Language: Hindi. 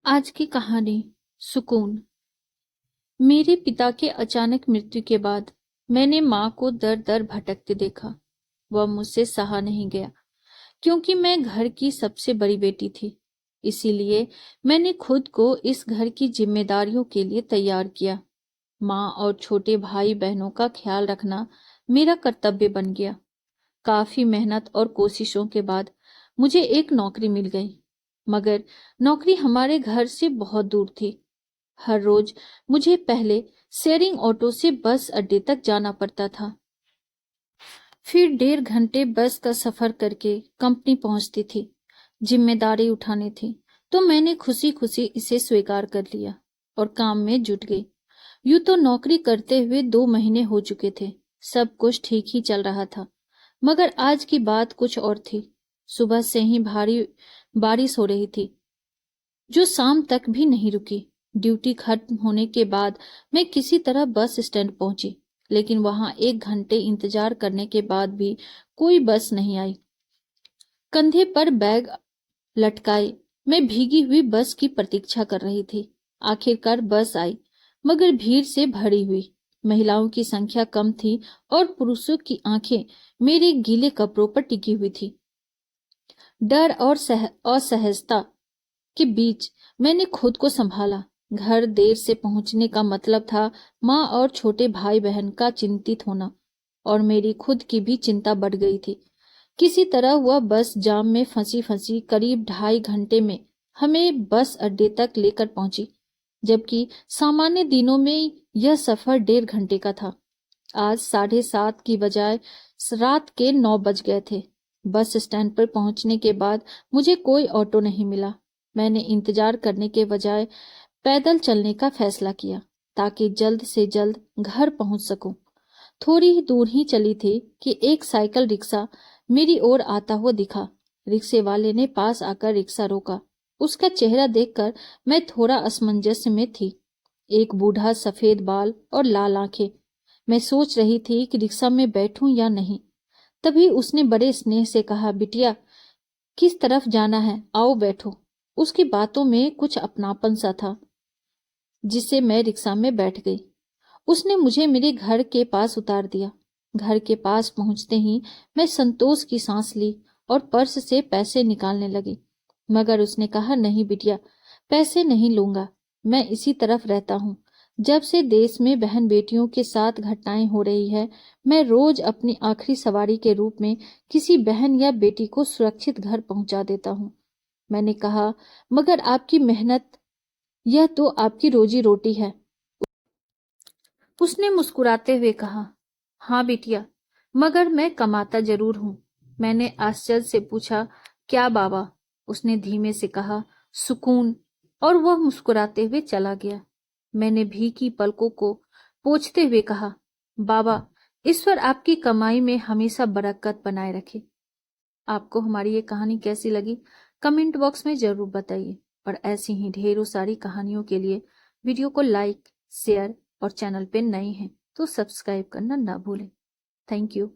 आज की कहानी सुकून। मेरे पिता के अचानक मृत्यु के बाद मैंने माँ को दर दर भटकते देखा। वह मुझसे सहा नहीं गया क्योंकि मैं घर की सबसे बड़ी बेटी थी। इसीलिए मैंने खुद को इस घर की जिम्मेदारियों के लिए तैयार किया। माँ और छोटे भाई बहनों का ख्याल रखना मेरा कर्तव्य बन गया। काफी मेहनत और कोशिशों के बाद मुझे एक नौकरी मिल गई, मगर नौकरी हमारे घर से बहुत दूर थी। हर रोज मुझे पहले शेयरिंग ऑटो से बस अड्डे तक जाना पड़ता था, फिर 1.5 घंटे बस का सफर करके कंपनी पहुंचती थी। जिम्मेदारी उठानी थी तो मैंने खुशी खुशी इसे स्वीकार कर लिया और काम में जुट गई। यूं तो नौकरी करते हुए 2 महीने हो चुके थे। सब कुछ ठीक ही चल रहा था, मगर आज की बात कुछ और थी। सुबह से ही भारी बारिश हो रही थी जो शाम तक भी नहीं रुकी। ड्यूटी खत्म होने के बाद मैं किसी तरह बस स्टैंड पहुंची, लेकिन वहां 1 घंटे इंतजार करने के बाद भी कोई बस नहीं आई। कंधे पर बैग लटकाए मैं भीगी हुई बस की प्रतीक्षा कर रही थी। आखिरकार बस आई, मगर भीड़ से भरी हुई। महिलाओं की संख्या कम थी और पुरुषों की आंखें मेरे गीले कपड़ों पर टिकी हुई थी। डर और असहजता के बीच मैंने खुद को संभाला। घर देर से पहुंचने का मतलब था माँ और छोटे भाई बहन का चिंतित होना, और मेरी खुद की भी चिंता बढ़ गई थी। किसी तरह वह बस जाम में फंसी फंसी करीब 2.5 घंटे में हमें बस अड्डे तक लेकर पहुंची, जबकि सामान्य दिनों में यह सफर 1.5 घंटे का था। आज 7:30 की बजाय रात के 9 बज गए थे। बस स्टैंड पर पहुंचने के बाद मुझे कोई ऑटो नहीं मिला। मैंने इंतजार करने के बजाय पैदल चलने का फैसला किया ताकि जल्द से जल्द घर पहुंच सकूं। थोड़ी ही दूर ही चली थी कि एक साइकिल रिक्शा मेरी ओर आता हुआ दिखा। रिक्शे वाले ने पास आकर रिक्शा रोका। उसका चेहरा देखकर मैं थोड़ा असमंजस में थी। एक बूढ़ा, सफेद बाल और लाल आंखें। मैं सोच रही थी कि रिक्शा में बैठूं या नहीं। तभी उसने बड़े स्नेह से कहा, बिटिया, किस तरफ जाना है, आओ बैठो। उसकी बातों में कुछ अपनापन सा था, जिससे मैं रिक्शा में बैठ गई। उसने मुझे मेरे घर के पास उतार दिया। घर के पास पहुंचते ही मैं संतोष की सांस ली और पर्स से पैसे निकालने लगी। मगर उसने कहा, नहीं बिटिया, पैसे नहीं लूंगा। मैं इसी तरफ रहता हूँ। जब से देश में बहन बेटियों के साथ घटनाएं हो रही है, मैं रोज अपनी आखिरी सवारी के रूप में किसी बहन या बेटी को सुरक्षित घर पहुंचा देता हूँ। मैंने कहा, मगर आपकी मेहनत, यह तो आपकी रोजी रोटी है। उसने मुस्कुराते हुए कहा, हाँ बिटिया, मगर मैं कमाता जरूर हूं। मैंने आश्चर्य से पूछा, क्या बाबा? उसने धीमे से कहा, सुकून। और वह मुस्कुराते हुए चला गया। मैंने भीगी पलकों को पोंछते हुए कहा, बाबा, ईश्वर आपकी कमाई में हमेशा बरकत बनाए रखे। आपको हमारी ये कहानी कैसी लगी कमेंट बॉक्स में जरूर बताइए, और ऐसी ही ढेरों सारी कहानियों के लिए वीडियो को लाइक, शेयर और चैनल पे नए हैं तो सब्सक्राइब करना ना भूलें। Thank you.